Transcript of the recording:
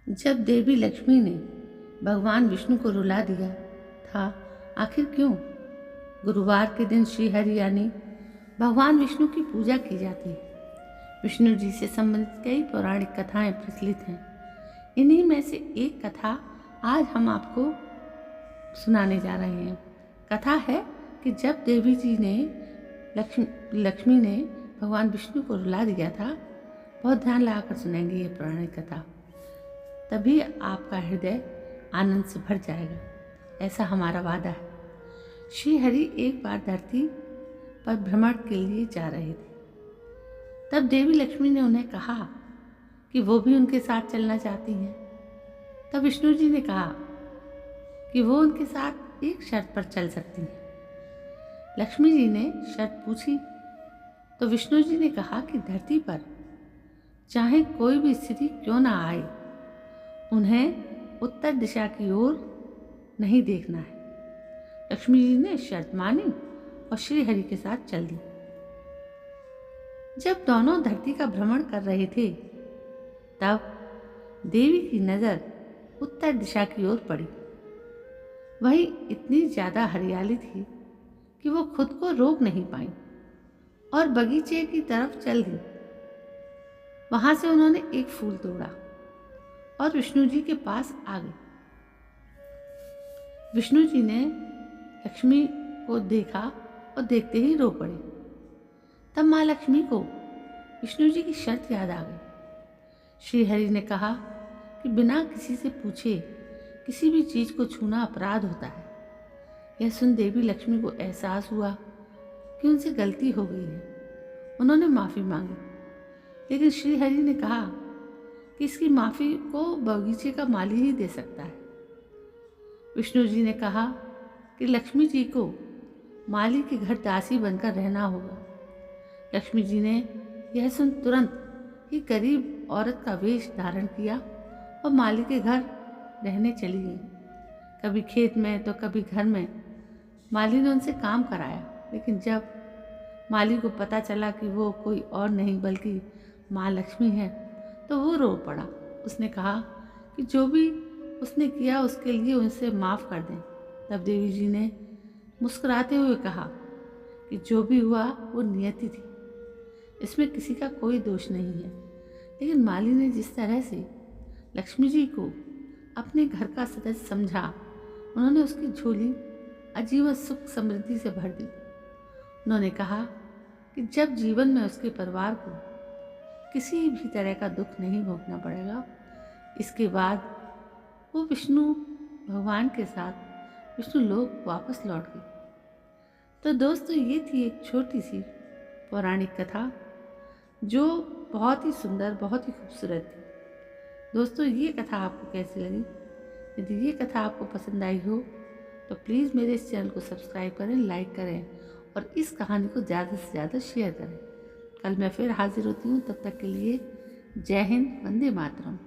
जब देवी लक्ष्मी ने भगवान विष्णु को रुला दिया था, आखिर क्यों? गुरुवार के दिन श्रीहरि यानी भगवान विष्णु की पूजा की जाती है। विष्णु जी से संबंधित कई पौराणिक कथाएं प्रचलित हैं। इन्हीं में से एक कथा आज हम आपको सुनाने जा रहे हैं। कथा है कि जब देवी जी ने लक्ष्मी ने भगवान विष्णु को रुला दिया था। बहुत ध्यान लगाकर सुनेंगे ये पौराणिक कथा, तभी आपका हृदय आनंद से भर जाएगा, ऐसा हमारा वादा है। श्री हरि एक बार धरती पर भ्रमण के लिए जा रहे थे। तब देवी लक्ष्मी ने उन्हें कहा कि वो भी उनके साथ चलना चाहती हैं। तब विष्णु जी ने कहा कि वो उनके साथ एक शर्त पर चल सकती हैं। लक्ष्मी जी ने शर्त पूछी तो विष्णु जी ने कहा कि धरती पर चाहे कोई भी स्थिति क्यों ना आए, उन्हें उत्तर दिशा की ओर नहीं देखना है। लक्ष्मी जी ने शर्त मानी और श्री हरि के साथ चल दी। जब दोनों धरती का भ्रमण कर रहे थे, तब देवी की नजर उत्तर दिशा की ओर पड़ी। वहीं इतनी ज्यादा हरियाली थी कि वो खुद को रोक नहीं पाई और बगीचे की तरफ चल दी। वहां से उन्होंने एक फूल तोड़ा और विष्णु जी के पास आ गए। विष्णु जी ने लक्ष्मी को देखा और देखते ही रो पड़े। तब माँ लक्ष्मी को विष्णु जी की शर्त याद आ गई। श्री हरि ने कहा कि बिना किसी से पूछे किसी भी चीज को छूना अपराध होता है। यह सुन देवी लक्ष्मी को एहसास हुआ कि उनसे गलती हो गई है। उन्होंने माफी मांगी, लेकिन श्री हरि ने कहा कि इसकी माफी को बगीचे का माली ही दे सकता है। विष्णु जी ने कहा कि लक्ष्मी जी को माली के घर दासी बनकर रहना होगा। लक्ष्मी जी ने यह सुन तुरंत ही गरीब औरत का वेश धारण किया और माली के घर रहने चली गई। कभी खेत में तो कभी घर में माली ने उनसे काम कराया, लेकिन जब माली को पता चला कि वो कोई और नहीं बल्कि माँ लक्ष्मी है, तो वो रो पड़ा। उसने कहा कि जो भी उसने किया उसके लिए उनसे माफ़ कर दें। तब देवी जी ने मुस्कुराते हुए कहा कि जो भी हुआ वो नियति थी, इसमें किसी का कोई दोष नहीं है। लेकिन माली ने जिस तरह से लक्ष्मी जी को अपने घर का सदस्य समझा, उन्होंने उसकी झोली अजीवन सुख समृद्धि से भर दी। उन्होंने कहा कि जब जीवन में उसके परिवार को किसी भी तरह का दुख नहीं भोगना पड़ेगा, इसके बाद वो विष्णु भगवान के साथ विष्णु लोक वापस लौट गई। तो दोस्तों, ये थी एक छोटी सी पौराणिक कथा जो बहुत ही सुंदर, बहुत ही खूबसूरत थी। दोस्तों, ये कथा आपको कैसी लगी? यदि ये कथा आपको पसंद आई हो तो प्लीज़ मेरे इस चैनल को सब्सक्राइब करें, लाइक करें और इस कहानी को ज़्यादा से ज़्यादा शेयर करें। कल मैं फिर हाजिर होती हूँ, तब तक के लिए जय हिंद, वंदे मातरम।